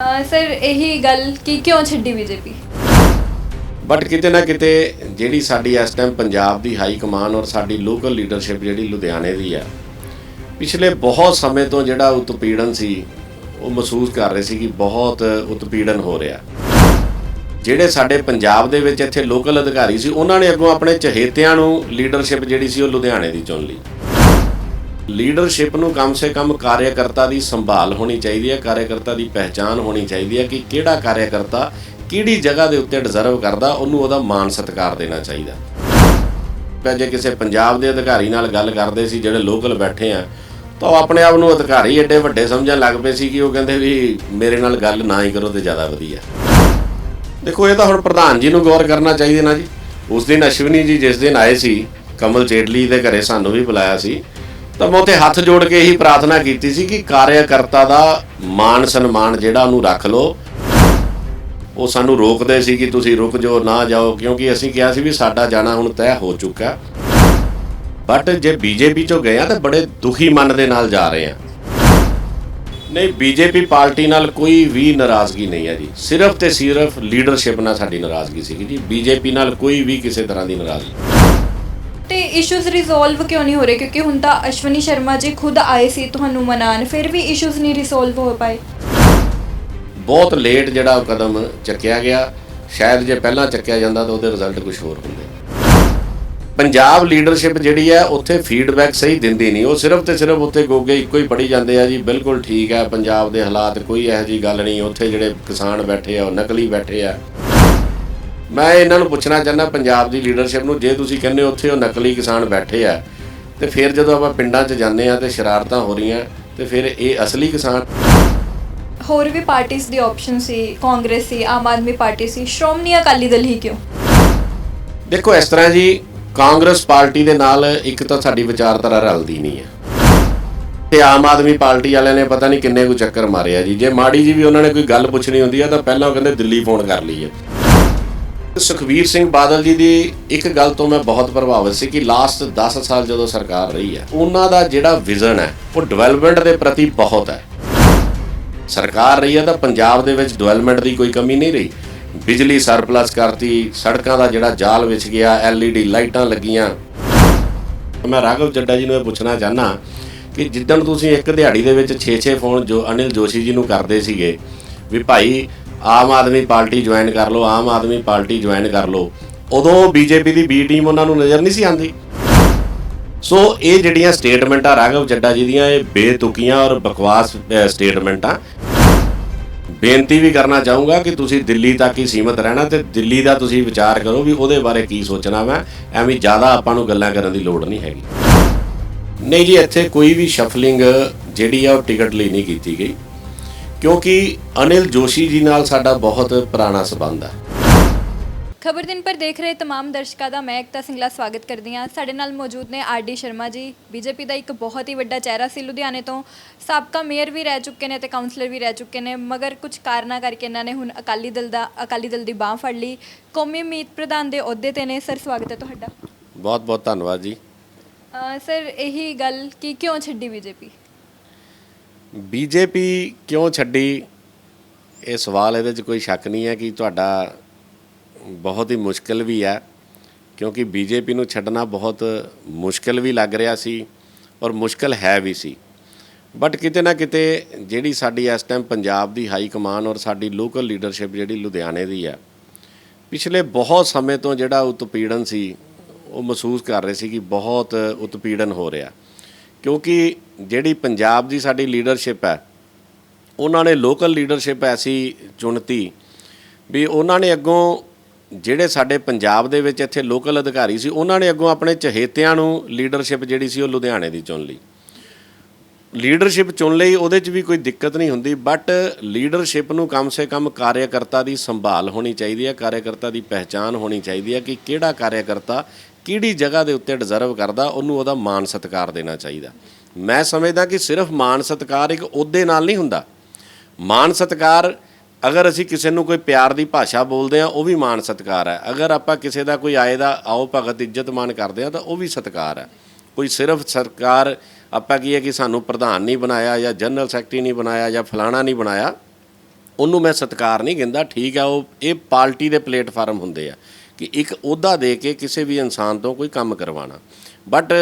Sir ਇਹੀ ਗੱਲ ਕਿ ਕਿਉਂ ਛੱਡੀ ਬੀਜੇਪੀ। ਬਟ ਕਿਤੇ ਨਾ ਕਿਤੇ ਜਿਹੜੀ ਸਾਡੀ ਇਸ ਟਾਈਮ ਪੰਜਾਬ ਦੀ ਹਾਈ ਕਮਾਨ ਔਰ ਸਾਡੀ ਲੋਕਲ ਲੀਡਰਸ਼ਿਪ ਜਿਹੜੀ ਲੁਧਿਆਣੇ ਦੀ ਆ, ਪਿਛਲੇ ਬਹੁਤ ਸਮੇਂ ਤੋਂ ਜਿਹੜਾ ਉਤਪੀੜਨ ਸੀ ਉਹ ਮਹਿਸੂਸ ਕਰ ਰਹੇ ਸੀ ਕਿ ਬਹੁਤ ਉਤਪੀੜਨ ਹੋ ਰਿਹਾ। ਜਿਹੜੇ ਸਾਡੇ ਪੰਜਾਬ ਦੇ ਵਿੱਚ ਇੱਥੇ ਲੋਕਲ ਅਧਿਕਾਰੀ ਸੀ ਉਹਨਾਂ ਨੇ ਅੱਗੋਂ ਆਪਣੇ ਚਹੇਤਿਆਂ ਨੂੰ ਲੀਡਰਸ਼ਿਪ ਜਿਹੜੀ ਸੀ ਉਹ ਲੁਧਿਆਣੇ ਦੀ ਚੁਣ ਲਈ। ਲੀਡਰਸ਼ਿਪ ਨੂੰ ਕਮ ਸੇ ਕਮ ਕਾਰਿਆਕਰਤਾ ਦੀ ਸੰਭਾਲ ਹੋਣੀ ਚਾਹੀਦੀ ਹੈ, ਕਾਰਿਆਕਰਤਾ ਦੀ ਪਹਿਚਾਣ ਹੋਣੀ ਚਾਹੀਦੀ ਹੈ ਕਿ ਕਿਹੜਾ ਕਾਰਿਆਕਰਤਾ ਕਿਹੜੀ ਜਗ੍ਹਾ ਦੇ ਉੱਤੇ ਡਿਜ਼ਰਵ ਕਰਦਾ, ਉਹਨੂੰ ਉਹਦਾ ਮਾਣ ਸਤਿਕਾਰ ਦੇਣਾ ਚਾਹੀਦਾ। ਜੇ ਕਿਸੇ ਪੰਜਾਬ ਦੇ ਅਧਿਕਾਰੀ ਨਾਲ ਗੱਲ ਕਰਦੇ ਸੀ ਜਿਹੜੇ ਲੋਕਲ ਬੈਠੇ ਆ, ਤਾਂ ਉਹ ਆਪਣੇ ਆਪ ਨੂੰ ਅਧਿਕਾਰੀ ਐਡੇ ਵੱਡੇ ਸਮਝਣ ਲੱਗ ਪਏ ਸੀ ਕਿ ਉਹ ਕਹਿੰਦੇ ਵੀ ਮੇਰੇ ਨਾਲ ਗੱਲ ਨਾ ਹੀ ਕਰੋ ਤੇ ਜ਼ਿਆਦਾ ਵਧੀਆ। ਦੇਖੋ, ਇਹ ਤਾਂ ਹੁਣ ਪ੍ਰਧਾਨ ਜੀ ਨੂੰ ਗੌਰ ਕਰਨਾ ਚਾਹੀਦਾ ਨਾ ਜੀ। ਉਸ ਦਿਨ ਅਸ਼ਵਨੀ ਜੀ ਜਿਸ ਦਿਨ ਆਏ ਸੀ, ਕਮਲ ਚੇਟਲੀ ਦੇ ਘਰੇ ਸਾਨੂੰ ਵੀ ਬੁਲਾਇਆ ਸੀ, ਤਾਂ ਮੈਂ ਉੱਥੇ ਹੱਥ ਜੋੜ ਕੇ ਇਹੀ ਪ੍ਰਾਰਥਨਾ ਕੀਤੀ ਸੀ ਕਿ ਕਾਰਿਆਕਰਤਾ ਦਾ ਮਾਣ ਸਨਮਾਨ ਜਿਹੜਾ ਉਹਨੂੰ ਰੱਖ ਲਓ। ਉਹ ਸਾਨੂੰ ਰੋਕਦੇ ਸੀ ਕਿ ਤੁਸੀਂ ਰੁਕ ਜਾਓ, ਨਾ ਜਾਓ, ਕਿਉਂਕਿ ਅਸੀਂ ਕਿਹਾ ਸੀ ਵੀ ਸਾਡਾ ਜਾਣਾ ਹੁਣ ਤੈਅ ਹੋ ਚੁੱਕਾ। ਬਟ ਜੇ ਬੀਜੇਪੀ ਚੋਂ ਗਏ ਆ ਤਾਂ ਬੜੇ ਦੁਖੀ ਮਨ ਦੇ ਨਾਲ ਜਾ ਰਹੇ ਆ। ਨਹੀਂ, ਬੀਜੇਪੀ ਪਾਰਟੀ ਨਾਲ ਕੋਈ ਵੀ ਨਾਰਾਜ਼ਗੀ ਨਹੀਂ ਹੈ ਜੀ, ਸਿਰਫ ਤੇ ਸਿਰਫ ਲੀਡਰਸ਼ਿਪ ਨਾਲ ਸਾਡੀ ਨਾਰਾਜ਼ਗੀ ਸੀਗੀ ਜੀ। ਬੀਜੇਪੀ ਨਾਲ ਕੋਈ ਵੀ ਕਿਸੇ ਤਰ੍ਹਾਂ ਦੀ ਨਾਰਾਜ਼ਗੀ। ਤੇ ਇਸ਼ੂਜ਼ ਰਿਜ਼ੋਲਵ ਕਿਉਂ ਨਹੀਂ ਹੋ ਰਹੇ? ਕਿਉਂਕਿ ਹੁਣ ਤਾਂ ਅਸ਼ਵਨੀ ਸ਼ਰਮਾ ਜੀ ਖੁਦ ਆਏ ਸੀ ਤੁਹਾਨੂੰ ਮਨਾਉਣ, ਫਿਰ ਵੀ ਇਸ਼ੂਜ਼ ਨਹੀਂ ਰਿਜ਼ੋਲਵ ਹੋ ਪਾਏ। ਬਹੁਤ ਲੇਟ ਜਿਹੜਾ ਉਹ ਕਦਮ ਚੱਕਿਆ ਗਿਆ। ਸ਼ਾਇਦ ਜੇ ਪਹਿਲਾਂ ਚੱਕਿਆ ਜਾਂਦਾ ਤਾਂ ਉਹਦੇ ਰਿਜ਼ਲਟ ਕੁਝ ਹੋਰ ਹੁੰਦੇ। ਪੰਜਾਬ ਲੀਡਰਸ਼ਿਪ ਜਿਹੜੀ ਹੈ ਉੱਥੇ ਫੀਡਬੈਕ ਸਹੀ ਦਿੰਦੀ ਨਹੀਂ। ਉਹ ਸਿਰਫ ਤੇ ਸਿਰਫ ਉੱਥੇ ਗੋਗੇ ਇੱਕੋ ਹੀ ਪੜ੍ਹੀ ਜਾਂਦੇ ਆ ਜੀ, ਬਿਲਕੁਲ ਠੀਕ ਹੈ ਪੰਜਾਬ ਦੇ ਹਾਲਾਤ, ਕੋਈ ਇਹੋ ਜਿਹੀ ਗੱਲ ਨਹੀਂ। ਉੱਥੇ ਜਿਹੜੇ ਕਿਸਾਨ ਬੈਠੇ ਆ ਉਹ ਨਕਲੀ ਬੈਠੇ ਆ। ਮੈਂ ਇਹਨਾਂ ਨੂੰ ਪੁੱਛਣਾ ਚਾਹੁੰਦਾ ਪੰਜਾਬ ਦੀ ਲੀਡਰਸ਼ਿਪ ਨੂੰ, ਜੇ ਤੁਸੀਂ ਕਹਿੰਦੇ ਹੋ ਉੱਥੇ ਉਹ ਨਕਲੀ ਕਿਸਾਨ ਬੈਠੇ ਆ, ਤੇ ਫਿਰ ਜਦੋਂ ਆਪਾਂ ਪਿੰਡਾਂ 'ਚ ਜਾਂਦੇ ਆ ਤੇ ਸ਼ਰਾਰਤਾਂ ਹੋ ਰਹੀਆਂ, ਤੇ ਫਿਰ ਇਹ ਅਸਲੀ ਕਿਸਾਨ। ਹੋਰ ਵੀ ਪਾਰਟੀਆਂ ਦੀ ਆਪਸ਼ਨ ਸੀ, ਕਾਂਗਰਸ ਸੀ, ਆਮ ਆਦਮੀ ਪਾਰਟੀ ਸੀ, ਸ਼੍ਰੋਮਣੀ ਅਕਾਲੀ ਦਲ ਹੀ ਕਿਉਂ? ਦੇਖੋ, ਇਸ ਤਰ੍ਹਾਂ ਜੀ, ਕਾਂਗਰਸ ਪਾਰਟੀ ਦੇ ਨਾਲ ਇੱਕ ਤਾਂ ਸਾਡੀ ਵਿਚਾਰਧਾਰਾ ਰਲਦੀ ਨਹੀਂ ਹੈ, ਤੇ ਆਮ ਆਦਮੀ ਪਾਰਟੀ ਵਾਲਿਆਂ ਨੇ ਪਤਾ ਨਹੀਂ ਕਿੰਨੇ ਕੁ ਚੱਕਰ ਮਾਰੇ ਆ ਜੀ। ਜੇ ਮਾੜੀ ਜੀ ਵੀ ਉਹਨਾਂ ਨੇ ਕੋਈ ਗੱਲ ਪੁੱਛਣੀ ਹੁੰਦੀ ਆ ਤਾਂ ਪਹਿਲਾਂ ਉਹ ਕਹਿੰਦੇ ਦਿੱਲੀ ਫੋਨ ਕਰ ਲਈਏ। ਸੁਖਬੀਰ ਸਿੰਘ ਬਾਦਲ ਜੀ ਦੀ ਇੱਕ ਗੱਲ ਤੋਂ ਮੈਂ ਬਹੁਤ ਪ੍ਰਭਾਵਿਤ ਸੀ ਕਿ ਲਾਸਟ 10 ਸਾਲ ਜਦੋਂ ਸਰਕਾਰ ਰਹੀ ਹੈ, ਉਹਨਾਂ ਦਾ ਜਿਹੜਾ ਵਿਜ਼ਨ ਹੈ ਉਹ ਡਿਵੈਲਪਮੈਂਟ ਦੇ ਪ੍ਰਤੀ ਬਹੁਤ ਹੈ। ਸਰਕਾਰ ਰਹੀ ਹੈ ਤਾਂ ਪੰਜਾਬ ਦੇ ਵਿੱਚ ਡਿਵੈਲਪਮੈਂਟ ਦੀ ਕੋਈ ਕਮੀ ਨਹੀਂ ਰਹੀ। ਬਿਜਲੀ ਸਰਪਲਸ ਕਰਤੀ, ਸੜਕਾਂ ਦਾ ਜਿਹੜਾ ਜਾਲ ਵਿਛ ਗਿਆ, LED ਲਾਈਟਾਂ ਲੱਗੀਆਂ। ਮੈਂ ਰਾਘਵ ਚੱਡਾ ਜੀ ਨੂੰ ਇਹ ਪੁੱਛਣਾ ਚਾਹੁੰਦਾ ਕਿ ਜਿੱਦਣ ਤੁਸੀਂ ਇੱਕ ਦਿਹਾੜੀ ਦੇ ਵਿੱਚ 6 ਫੋਨ ਜੋ ਅਨਿਲ ਜੋਸ਼ੀ ਜੀ ਨੂੰ ਕਰਦੇ ਸੀਗੇ ਵੀ ਭਾਈ ਆਮ ਆਦਮੀ ਪਾਰਟੀ ਜੁਆਇਨ ਕਰ ਲਓ, ਆਮ ਆਦਮੀ ਪਾਰਟੀ ਜੁਆਇਨ ਕਰ ਲਓ, ਉਦੋਂ ਬੀਜੇਪੀ ਦੀ ਬੀ ਟੀਮ ਉਹਨਾਂ ਨੂੰ ਨਜ਼ਰ ਨਹੀਂ ਸੀ ਆਉਂਦੀ। ਸੋ ਇਹ ਜਿਹੜੀਆਂ ਸਟੇਟਮੈਂਟਾਂ ਰਾਘਵ ਚੱਡਾ ਜੀ ਦੀਆਂ, ਇਹ ਬੇਤੁਕੀਆਂ ਔਰ ਬਕਵਾਸ ਸਟੇਟਮੈਂਟਾਂ। ਬੇਨਤੀ ਵੀ ਕਰਨਾ ਚਾਹੂੰਗਾ ਕਿ ਤੁਸੀਂ ਦਿੱਲੀ ਤੱਕ ਹੀ ਸੀਮਤ ਰਹਿਣਾ ਤੇ ਦਿੱਲੀ ਦਾ ਤੁਸੀਂ ਵਿਚਾਰ ਕਰੋ ਵੀ ਉਹਦੇ ਬਾਰੇ ਕੀ ਸੋਚਣਾ। ਮੈਂ ਐਵੇਂ ਜ਼ਿਆਦਾ ਆਪਾਂ ਨੂੰ ਗੱਲਾਂ ਕਰਨ ਦੀ ਲੋੜ ਨਹੀਂ ਹੈਗੀ। ਨਹੀਂ ਜੀ, ਇੱਥੇ ਕੋਈ ਵੀ ਸ਼ਫਲਿੰਗ ਜਿਹੜੀ ਆ ਉਹ ਟਿਕਟ ਲਈ ਨਹੀਂ ਕੀਤੀ ਗਈ, ਕਿਉਂਕਿ ਅਨਿਲ ਜੋਸ਼ੀ ਜੀ ਨਾਲ ਸਾਡਾ ਬਹੁਤ ਪੁਰਾਣਾ ਸਬੰਧ ਹੈ। ਖਬਰ ਦਿਨ ਪਰ ਦੇਖ ਰਹੇ तमाम ਦਰਸ਼ਕਾਂ ਦਾ ਮੈਂ ਏਕਤਾ ਸਿੰਘਲਾ ਸਵਾਗਤ ਕਰਦੀ ਹਾਂ। ਸਾਡੇ ਨਾਲ ਮੌਜੂਦ ਨੇ R D Sharma ji, BJP ਦਾ ਇੱਕ ਬਹੁਤ ਹੀ ਵੱਡਾ ਚਿਹਰਾ ਸੀ ਲੁਧਿਆਣੇ ਤੋਂ, ਸਾਬਕਾ ਮੇਅਰ ਵੀ ਰਹਿ ਚੁੱਕੇ ਨੇ ਤੇ ਕਾਉਂਸਲਰ ਵੀ ਰਹਿ ਚੁੱਕੇ ਨੇ, ਮਗਰ ਕੁਝ ਕਾਰਨਾਂ ਕਰਕੇ ਇਹਨਾਂ ਨੇ ਹੁਣ ਅਕਾਲੀ ਦਲ ਦੀ ਬਾਂਹ ਫੜ ਲਈ, ਕੌਮੀ ਮੀਤ ਪ੍ਰਧਾਨ ਦੇ ਅਹੁਦੇ ਤੇ ਨੇ। ਸਰ, ਸਵਾਗਤ ਹੈ ਤੁਹਾਡਾ। ਬਹੁਤ ਬਹੁਤ ਧੰਨਵਾਦ ਜੀ। ਸਰ ਇਹੀ ਗੱਲ ਕਿ ਕਿਉਂ ਛੱਡੀ ਬੀਜੇਪੀ ਕਿਉਂ ਛੱਡੀ, ਇਹ ਸਵਾਲ ਇਹਦੇ 'ਚ ਕੋਈ ਸ਼ੱਕ ਨਹੀਂ ਹੈ ਕਿ ਤੁਹਾਡਾ ਬਹੁਤ ਹੀ ਮੁਸ਼ਕਿਲ ਵੀ ਹੈ, ਕਿਉਂਕਿ ਬੀਜੇਪੀ ਨੂੰ ਛੱਡਣਾ ਬਹੁਤ ਮੁਸ਼ਕਿਲ ਵੀ ਲੱਗ ਰਿਹਾ ਸੀ ਔਰ ਮੁਸ਼ਕਿਲ ਹੈ ਵੀ ਸੀ। ਬਟ ਕਿਤੇ ਨਾ ਕਿਤੇ ਜਿਹੜੀ ਸਾਡੀ ਇਸ ਟਾਈਮ ਪੰਜਾਬ ਦੀ ਹਾਈ ਕਮਾਨ ਔਰ ਸਾਡੀ ਲੋਕਲ ਲੀਡਰਸ਼ਿਪ ਜਿਹੜੀ ਲੁਧਿਆਣੇ ਦੀ ਆ, ਪਿਛਲੇ ਬਹੁਤ ਸਮੇਂ ਤੋਂ ਜਿਹੜਾ ਉਤਪੀੜਨ ਸੀ ਉਹ ਮਹਿਸੂਸ ਕਰ ਰਹੇ ਸੀ ਕਿ ਬਹੁਤ ਉਤਪੀੜਨ ਹੋ ਰਿਹਾ। ਕਿਉਂਕਿ ਜਿਹੜੀ ਪੰਜਾਬ ਦੀ ਸਾਡੀ ਲੀਡਰਸ਼ਿਪ ਹੈ, ਉਹਨਾਂ ਨੇ ਲੋਕਲ ਲੀਡਰਸ਼ਿਪ ਐਸੀ ਚੁਣਤੀ ਵੀ ਉਹਨਾਂ ਨੇ ਅੱਗੋਂ ਜਿਹੜੇ ਸਾਡੇ ਪੰਜਾਬ ਦੇ ਵਿੱਚ ਇੱਥੇ ਲੋਕਲ ਅਧਿਕਾਰੀ ਸੀ, ਉਹਨਾਂ ਨੇ ਅੱਗੋਂ ਆਪਣੇ ਚਹੇਤਿਆਂ ਨੂੰ ਲੀਡਰਸ਼ਿਪ ਜਿਹੜੀ ਸੀ ਉਹ ਲੁਧਿਆਣੇ ਦੀ ਚੁਣ ਲਈ। ਲੀਡਰਸ਼ਿਪ ਚੁਣ ਲਈ, ਉਹਦੇ 'ਚ ਵੀ ਕੋਈ ਦਿੱਕਤ ਨਹੀਂ ਹੁੰਦੀ, ਬਟ ਲੀਡਰਸ਼ਿਪ ਨੂੰ ਕਮ ਸੇ ਕਮ ਕਾਰਿਆਕਰਤਾ ਦੀ ਸੰਭਾਲ ਹੋਣੀ ਚਾਹੀਦੀ ਹੈ, ਕਾਰਿਆਕਰਤਾ ਦੀ ਪਹਿਚਾਣ ਹੋਣੀ ਚਾਹੀਦੀ ਹੈ ਕਿ ਕਿਹੜਾ ਕਾਰਿਆਕਰਤਾ ਕਿਹੜੀ ਜਗ੍ਹਾ ਦੇ ਉੱਤੇ ਡਿਜ਼ਰਵ ਕਰਦਾ, ਉਹਨੂੰ ਉਹਦਾ ਮਾਣ ਸਤਿਕਾਰ ਦੇਣਾ ਚਾਹੀਦਾ। ਮੈਂ ਸਮਝਦਾ ਕਿ ਸਿਰਫ ਮਾਣ ਸਤਿਕਾਰ ਇੱਕ ਅਹੁਦੇ ਨਾਲ ਨਹੀਂ ਹੁੰਦਾ। ਮਾਣ ਸਤਿਕਾਰ, ਅਗਰ ਅਸੀਂ ਕਿਸੇ ਨੂੰ ਕੋਈ ਪਿਆਰ ਦੀ ਭਾਸ਼ਾ ਬੋਲਦੇ ਹਾਂ ਉਹ ਵੀ ਮਾਣ ਸਤਿਕਾਰ ਹੈ। ਅਗਰ ਆਪਾਂ ਕਿਸੇ ਦਾ ਕੋਈ ਆਏ ਦਾ ਆਓ ਭਗਤ ਇੱਜ਼ਤ ਮਾਣ ਕਰਦੇ ਹਾਂ ਤਾਂ ਉਹ ਵੀ ਸਤਿਕਾਰ ਹੈ। ਕੋਈ ਸਿਰਫ ਸਰਕਾਰ ਆਪਾਂ ਕੀ ਹੈ ਕਿ ਸਾਨੂੰ ਪ੍ਰਧਾਨ ਨਹੀਂ ਬਣਾਇਆ ਜਾਂ ਜਨਰਲ ਸੈਕਟਰੀ ਨਹੀਂ ਬਣਾਇਆ ਜਾਂ ਫਲਾਣਾ ਨਹੀਂ ਬਣਾਇਆ, ਉਹਨੂੰ ਮੈਂ ਸਤਿਕਾਰ ਨਹੀਂ ਕਹਿੰਦਾ, ਠੀਕ ਆ, ਉਹ ਇਹ ਪਾਰਟੀ ਦੇ ਪਲੇਟਫਾਰਮ ਹੁੰਦੇ ਆ ਕਿ ਇੱਕ ਅਹੁਦਾ ਦੇ ਕੇ ਕਿਸੇ ਵੀ ਇਨਸਾਨ ਤੋਂ ਕੋਈ ਕੰਮ ਕਰਵਾਉਣਾ। ਬਟ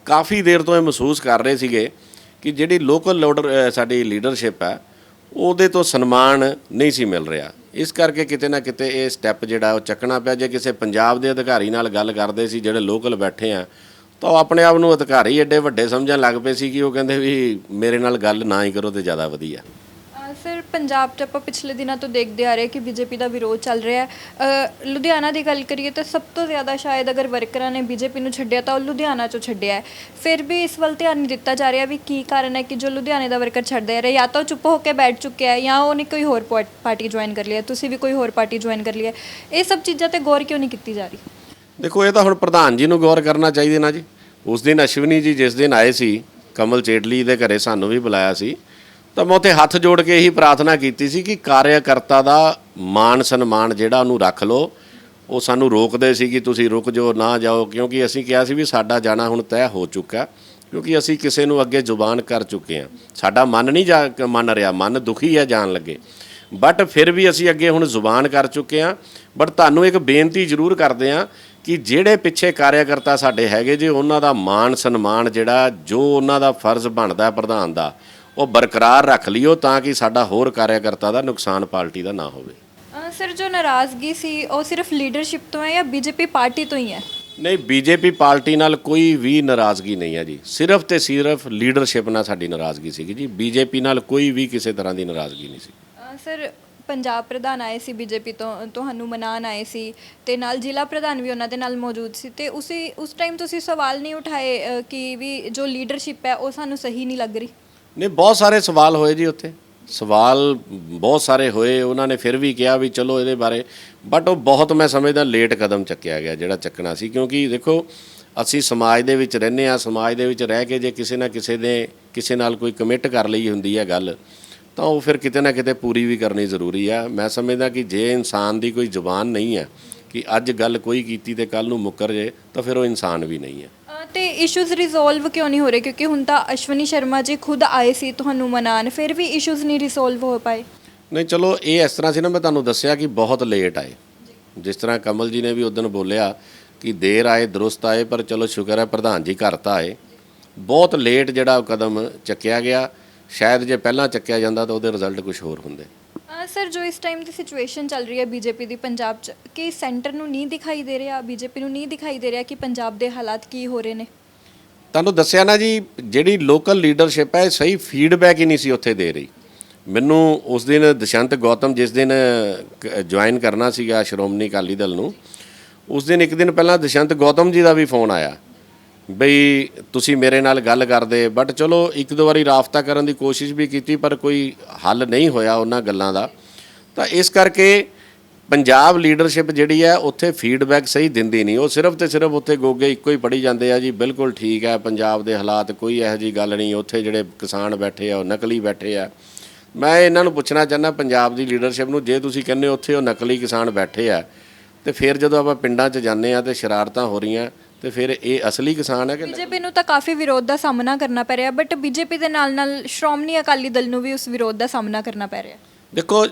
ਕਾਫੀ ਦੇਰ ਤੋਂ ਇਹ ਮਹਿਸੂਸ ਕਰ ਰਹੇ ਸੀਗੇ ਕਿ ਜਿਹੜੀ ਲੋਕਲ ਸਾਡੀ ਲੀਡਰਸ਼ਿਪ ਹੈ ਉਹਦੇ ਤੋਂ ਸਨਮਾਨ ਨਹੀਂ ਸੀ ਮਿਲ ਰਿਹਾ। ਇਸ ਕਰਕੇ ਕਿਤੇ ਨਾ ਕਿਤੇ ਇਹ ਸਟੈਪ ਜਿਹੜਾ ਉਹ ਚੱਕਣਾ ਪਿਆ। ਜੇ ਕਿਸੇ ਪੰਜਾਬ ਦੇ ਅਧਿਕਾਰੀ ਨਾਲ ਗੱਲ ਕਰਦੇ ਸੀ ਜਿਹੜੇ ਲੋਕਲ ਬੈਠੇ ਆ, ਤਾਂ ਉਹ ਆਪਣੇ ਆਪ ਨੂੰ ਅਧਿਕਾਰੀ ਐਡੇ ਵੱਡੇ ਸਮਝਣ ਲੱਗ ਪਏ ਸੀ ਕਿ ਉਹ ਕਹਿੰਦੇ ਵੀ ਮੇਰੇ ਨਾਲ ਗੱਲ ਨਾ ਹੀ ਕਰੋ ਤੇ ਜ਼ਿਆਦਾ ਵਧੀਆ। ਸਰ, ਪੰਜਾਬ 'ਚ ਆਪਾਂ ਪਿਛਲੇ ਦਿਨਾਂ ਤੋਂ ਦੇਖਦੇ ਆ ਰਹੇ ਕਿ ਬੀਜੇਪੀ ਦਾ ਵਿਰੋਧ ਚੱਲ ਰਿਹਾ ਹੈ। ਲੁਧਿਆਣਾ ਦੀ ਗੱਲ ਕਰੀਏ ਤਾਂ ਸਭ ਤੋਂ ਜ਼ਿਆਦਾ ਸ਼ਾਇਦ ਅਗਰ ਵਰਕਰਾਂ ਨੇ ਬੀਜੇਪੀ ਨੂੰ ਛੱਡਿਆ ਤਾਂ ਉਹ ਲੁਧਿਆਣਾ 'ਚੋਂ ਛੱਡਿਆ ਹੈ। ਫਿਰ ਵੀ ਇਸ ਵੱਲ ਧਿਆਨ ਨਹੀਂ ਦਿੱਤਾ ਜਾ ਰਿਹਾ ਵੀ ਕੀ ਕਾਰਨ ਹੈ ਕਿ ਜੋ ਲੁਧਿਆਣੇ ਦਾ ਵਰਕਰ ਛੱਡਦੇ ਰਹੇ, ਜਾਂ ਤਾਂ ਉਹ ਚੁੱਪ ਹੋ ਕੇ ਬੈਠ ਚੁੱਕਿਆ ਹੈ ਜਾਂ ਉਹਨੇ ਕੋਈ ਹੋਰ ਪਾਰਟੀ ਜੁਆਇਨ ਕਰ ਲਈ ਹੈ, ਤੁਸੀਂ ਵੀ ਕੋਈ ਹੋਰ ਪਾਰਟੀ ਜੁਆਇਨ ਕਰ ਲਈ ਹੈ। ਇਹ ਸਭ ਚੀਜ਼ਾਂ 'ਤੇ ਗੌਰ ਕਿਉਂ ਨਹੀਂ ਕੀਤੀ ਜਾ ਰਹੀ? ਦੇਖੋ, ਇਹ ਤਾਂ ਹੁਣ ਪ੍ਰਧਾਨ ਜੀ ਨੂੰ ਗੌਰ ਕਰਨਾ ਚਾਹੀਦਾ ਨਾ ਜੀ। ਉਸ ਦਿਨ ਅਸ਼ਵਨੀ ਜੀ ਜਿਸ ਦਿਨ ਆਏ ਸੀ, ਕਮਲ ਚੇਟਲੀ ਦੇ ਘਰੇ ਸਾਨੂੰ ਵੀ ਬੁਲਾਇਆ ਸੀ, ਤਾਂ ਮੈਂ ਉੱਥੇ ਹੱਥ ਜੋੜ ਕੇ ਇਹੀ ਪ੍ਰਾਰਥਨਾ ਕੀਤੀ ਸੀ ਕਿ ਕਾਰਿਆਕਰਤਾ ਦਾ ਮਾਣ ਸਨਮਾਨ ਜਿਹੜਾ ਉਹਨੂੰ ਰੱਖ ਲਓ। ਉਹ ਸਾਨੂੰ ਰੋਕਦੇ ਸੀ ਕਿ ਤੁਸੀਂ ਰੁਕ ਜਾਓ, ਨਾ ਜਾਓ, ਕਿਉਂਕਿ ਅਸੀਂ ਕਿਹਾ ਸੀ ਵੀ ਸਾਡਾ ਜਾਣਾ ਹੁਣ ਤੈਅ ਹੋ ਚੁੱਕਾ, ਕਿਉਂਕਿ ਅਸੀਂ ਕਿਸੇ ਨੂੰ ਅੱਗੇ ਜ਼ੁਬਾਨ ਕਰ ਚੁੱਕੇ ਹਾਂ। ਸਾਡਾ ਮਨ ਨਹੀਂ ਮੰਨ ਰਿਹਾ, ਮਨ ਦੁਖੀ ਹੈ ਜਾਣ ਲੱਗੇ, ਬਟ ਫਿਰ ਵੀ ਅਸੀਂ ਅੱਗੇ ਹੁਣ ਜ਼ੁਬਾਨ ਕਰ ਚੁੱਕੇ ਹਾਂ। ਬਟ ਤੁਹਾਨੂੰ ਇੱਕ ਬੇਨਤੀ ਜ਼ਰੂਰ ਕਰਦੇ ਹਾਂ ਕਿ ਜਿਹੜੇ ਪਿੱਛੇ ਕਾਰਿਆਕਰਤਾ ਸਾਡੇ ਹੈਗੇ ਜੇ, ਉਹਨਾਂ ਦਾ ਮਾਣ ਸਨਮਾਨ ਜਿਹੜਾ ਜੋ ਉਹਨਾਂ ਦਾ ਫਰਜ਼ ਬਣਦਾ ਪ੍ਰਧਾਨ ਦਾ, ਉਹ ਬਰਕਰਾਰ ਰੱਖ ਲਿਓ ਤਾਂ ਕਿ ਸਾਡਾ ਹੋਰ ਕਾਰਿਆਕਰਤਾ ਦਾ ਨੁਕਸਾਨ ਪਾਰਟੀ ਦਾ ਨਾ ਹੋਵੇ। ਸਰ, ਜੋ ਨਾਰਾਜ਼ਗੀ ਸੀ ਉਹ ਸਿਰਫ ਲੀਡਰਸ਼ਿਪ ਤੋਂ ਹੈ ਜਾਂ ਬੀਜੇਪੀ ਪਾਰਟੀ ਤੋਂ ਹੀ ਹੈ? ਨਹੀਂ, ਬੀਜੇਪੀ ਪਾਰਟੀ ਨਾਲ ਕੋਈ ਵੀ ਨਾਰਾਜ਼ਗੀ ਨਹੀਂ ਹੈ ਜੀ, ਸਿਰਫ ਤੇ ਸਿਰਫ ਲੀਡਰਸ਼ਿਪ ਨਾਲ ਸਾਡੀ ਨਾਰਾਜ਼ਗੀ ਸੀਗੀ ਜੀ। ਬੀਜੇਪੀ ਨਾਲ ਕੋਈ ਵੀ ਕਿਸੇ ਤਰ੍ਹਾਂ ਦੀ ਨਾਰਾਜ਼ਗੀ ਨਹੀਂ ਸੀ। ਸਰ, ਪੰਜਾਬ ਪ੍ਰਧਾਨ ਆਏ ਸੀ ਬੀਜੇਪੀ ਤੋਂ, ਤੁਹਾਨੂੰ ਮਨਾਉਣ ਆਏ ਸੀ ਤੇ ਨਾਲ ਜ਼ਿਲ੍ਹਾ ਪ੍ਰਧਾਨ ਵੀ ਉਹਨਾਂ ਦੇ ਨਾਲ ਮੌਜੂਦ ਸੀ, ਤੇ ਉਸ ਟਾਈਮ ਤੁਸੀਂ ਸਵਾਲ ਨਹੀਂ ਉਠਾਏ ਕਿ ਵੀ ਜੋ ਲੀਡਰਸ਼ਿਪ ਹੈ ਉਹ ਸਾਨੂੰ ਸਹੀ ਨਹੀਂ ਲੱਗ ਰਹੀ? ਨਹੀਂ, ਬਹੁਤ ਸਾਰੇ ਸਵਾਲ ਹੋਏ ਜੀ ਉੱਥੇ, ਸਵਾਲ ਬਹੁਤ ਸਾਰੇ ਹੋਏ। ਉਹਨਾਂ ਨੇ ਫਿਰ ਵੀ ਕਿਹਾ ਵੀ ਚਲੋ ਇਹਦੇ ਬਾਰੇ, ਬਟ ਉਹ ਬਹੁਤ ਮੈਂ ਸਮਝਦਾ ਲੇਟ ਕਦਮ ਚੱਕਿਆ ਗਿਆ ਜਿਹੜਾ ਚੱਕਣਾ ਸੀ। ਕਿਉਂਕਿ ਦੇਖੋ, ਅਸੀਂ ਸਮਾਜ ਦੇ ਵਿੱਚ ਰਹਿੰਦੇ ਹਾਂ, ਸਮਾਜ ਦੇ ਵਿੱਚ ਰਹਿ ਕੇ ਜੇ ਕਿਸੇ ਨਾ ਕਿਸੇ ਨੇ ਕਿਸੇ ਨਾਲ ਕੋਈ ਕਮਿਟ ਕਰ ਲਈ ਹੁੰਦੀ ਹੈ ਗੱਲ, ਤਾਂ ਉਹ ਫਿਰ ਕਿਤੇ ਨਾ ਕਿਤੇ ਪੂਰੀ ਵੀ ਕਰਨੀ ਜ਼ਰੂਰੀ ਆ। ਮੈਂ ਸਮਝਦਾ ਕਿ ਜੇ ਇਨਸਾਨ ਦੀ ਕੋਈ ਜ਼ੁਬਾਨ ਨਹੀਂ ਹੈ ਕਿ ਅੱਜ ਗੱਲ ਕੋਈ ਕੀਤੀ ਤੇ ਕੱਲ੍ਹ ਨੂੰ ਮੁੱਕਰ ਜੇ, ਤਾਂ ਫਿਰ ਉਹ ਇਨਸਾਨ ਵੀ ਨਹੀਂ ਹੈ। ਤੇ ਇਸ਼ੂਜ਼ ਰਿਜ਼ੋਲਵ ਕਿਉਂ ਨਹੀਂ ਹੋ ਰਹੇ? ਕਿਉਂਕਿ ਹੁਣ ਤਾਂ ਅਸ਼ਵਨੀ ਸ਼ਰਮਾ ਜੀ ਖੁਦ ਆਏ ਸੀ ਤੁਹਾਨੂੰ ਮਨਾਉਣ, ਫਿਰ ਵੀ ਇਸ਼ੂਜ਼ ਨਹੀਂ ਰਿਜ਼ੋਲਵ ਹੋ ਪਾਏ। ਨਹੀਂ, ਚਲੋ ਇਹ ਇਸ ਤਰ੍ਹਾਂ ਸੀ ਨਾ, ਮੈਂ ਤੁਹਾਨੂੰ ਦੱਸਿਆ ਕਿ ਬਹੁਤ ਲੇਟ ਆਏ। ਜਿਸ ਤਰ੍ਹਾਂ ਕਮਲ ਜੀ ਨੇ ਵੀ ਉਦੋਂ ਬੋਲਿਆ ਕਿ ਦੇਰ ਆਏ ਦਰੁਸਤ ਆਏ, ਪਰ ਚਲੋ ਸ਼ੁਕਰ ਹੈ ਪ੍ਰਧਾਨ ਜੀ ਘਰ ਤਾਂ ਆਏ। ਬਹੁਤ ਲੇਟ ਜਿਹੜਾ ਕਦਮ ਚੱਕਿਆ ਗਿਆ। ਸ਼ਾਇਦ ਜੇ ਪਹਿਲਾਂ ਚੱਕਿਆ ਜਾਂਦਾ ਤਾਂ ਉਹਦੇ ਰਿਜ਼ਲਟ ਕੁਝ ਹੋਰ ਹੁੰਦੇ। ਸਰ, ਜੋ ਇਸ ਟਾਈਮ ਦੀ ਸਿਚੁਏਸ਼ਨ ਚੱਲ ਰਹੀ ਹੈ ਬੀਜੇਪੀ ਦੀ ਪੰਜਾਬ 'ਚ, ਕਿ ਸੈਂਟਰ ਨੂੰ ਨਹੀਂ ਦਿਖਾਈ ਦੇ ਰਿਹਾ, ਬੀਜੇਪੀ ਨੂੰ ਨਹੀਂ ਦਿਖਾਈ ਦੇ ਰਿਹਾ ਕਿ ਪੰਜਾਬ ਦੇ ਹਾਲਾਤ ਕੀ ਹੋ ਰਹੇ ਨੇ? ਤੁਹਾਨੂੰ ਦੱਸਿਆ ਨਾ ਜੀ, ਜਿਹੜੀ ਲੋਕਲ ਲੀਡਰਸ਼ਿਪ ਹੈ ਸਹੀ ਫੀਡਬੈਕ ਹੀ ਨਹੀਂ ਸੀ ਉੱਥੇ ਦੇ ਰਹੀ। ਮੈਨੂੰ ਉਸ ਦਿਨ ਦੁਸ਼ਯੰਤ ਗੌਤਮ ਜਿਸ ਦਿਨ ਜੁਆਇਨ ਕਰਨਾ ਸੀਗਾ ਸ਼੍ਰੋਮਣੀ ਅਕਾਲੀ ਦਲ ਨੂੰ, ਉਸ ਦਿਨ ਇੱਕ ਦਿਨ ਪਹਿਲਾਂ ਦੁਸ਼ਯੰਤ ਗੌਤਮ ਜੀ ਦਾ ਵੀ ਫੋਨ ਆਇਆ ਬਈ ਤੁਸੀਂ ਮੇਰੇ ਨਾਲ ਗੱਲ ਕਰਦੇ। ਬਟ ਚਲੋ ਇੱਕ ਦੋ ਵਾਰੀ ਰਾਬਤਾ ਕਰਨ ਦੀ ਕੋਸ਼ਿਸ਼ ਵੀ ਕੀਤੀ, ਪਰ ਕੋਈ ਹੱਲ ਨਹੀਂ ਹੋਇਆ ਉਹਨਾਂ ਗੱਲਾਂ ਦਾ। ਤਾਂ ਇਸ ਕਰਕੇ ਪੰਜਾਬ ਲੀਡਰਸ਼ਿਪ ਜਿਹੜੀ ਹੈ ਉੱਥੇ ਫੀਡਬੈਕ ਸਹੀ ਦਿੰਦੀ ਨਹੀਂ। ਉਹ ਸਿਰਫ ਤੇ ਸਿਰਫ ਉੱਥੇ ਗੋਗੇ ਇੱਕੋ ਹੀ ਪੜ੍ਹੀ ਜਾਂਦੇ ਆ ਜੀ, ਬਿਲਕੁਲ ਠੀਕ ਹੈ ਪੰਜਾਬ ਦੇ ਹਾਲਾਤ, ਕੋਈ ਇਹੋ ਜਿਹੀ ਗੱਲ ਨਹੀਂ। ਉੱਥੇ ਜਿਹੜੇ ਕਿਸਾਨ ਬੈਠੇ ਆ ਉਹ ਨਕਲੀ ਬੈਠੇ ਆ। ਮੈਂ ਇਹਨਾਂ ਨੂੰ ਪੁੱਛਣਾ ਚਾਹੁੰਦਾ ਪੰਜਾਬ ਦੀ ਲੀਡਰਸ਼ਿਪ ਨੂੰ, ਜੇ ਤੁਸੀਂ ਕਹਿੰਦੇ ਉੱਥੇ ਉਹ ਨਕਲੀ ਕਿਸਾਨ ਬੈਠੇ ਆ, ਤੇ ਫਿਰ ਜਦੋਂ ਆਪਾਂ ਪਿੰਡਾਂ 'ਚ ਜਾਂਦੇ ਆ ਤੇ ਸ਼ਰਾਰਤਾਂ ਹੋ ਰਹੀਆਂ, ਤੇ ਫਿਰ ਇਹ ਅਸਲੀ ਕਿਸਾਨ ਹੈ ਕਿ? ਬੀਜੇਪੀ ਨੂੰ ਤਾਂ ਕਾਫੀ ਵਿਰੋਧ ਦਾ ਸਾਹਮਣਾ ਕਰਨਾ ਪੈ ਰਿਹਾ, ਬਟ ਬੀਜੇਪੀ ਦੇ ਨਾਲ ਨਾਲ ਸ਼੍ਰੋਮਣੀ ਅਕਾਲੀ ਦਲ ਨੂੰ ਵੀ ਉਸ ਵਿਰੋਧ ਦਾ ਸਾਹਮਣਾ ਕਰਨਾ ਪੈ ਰਿਹਾ। ਦੇਖੋ,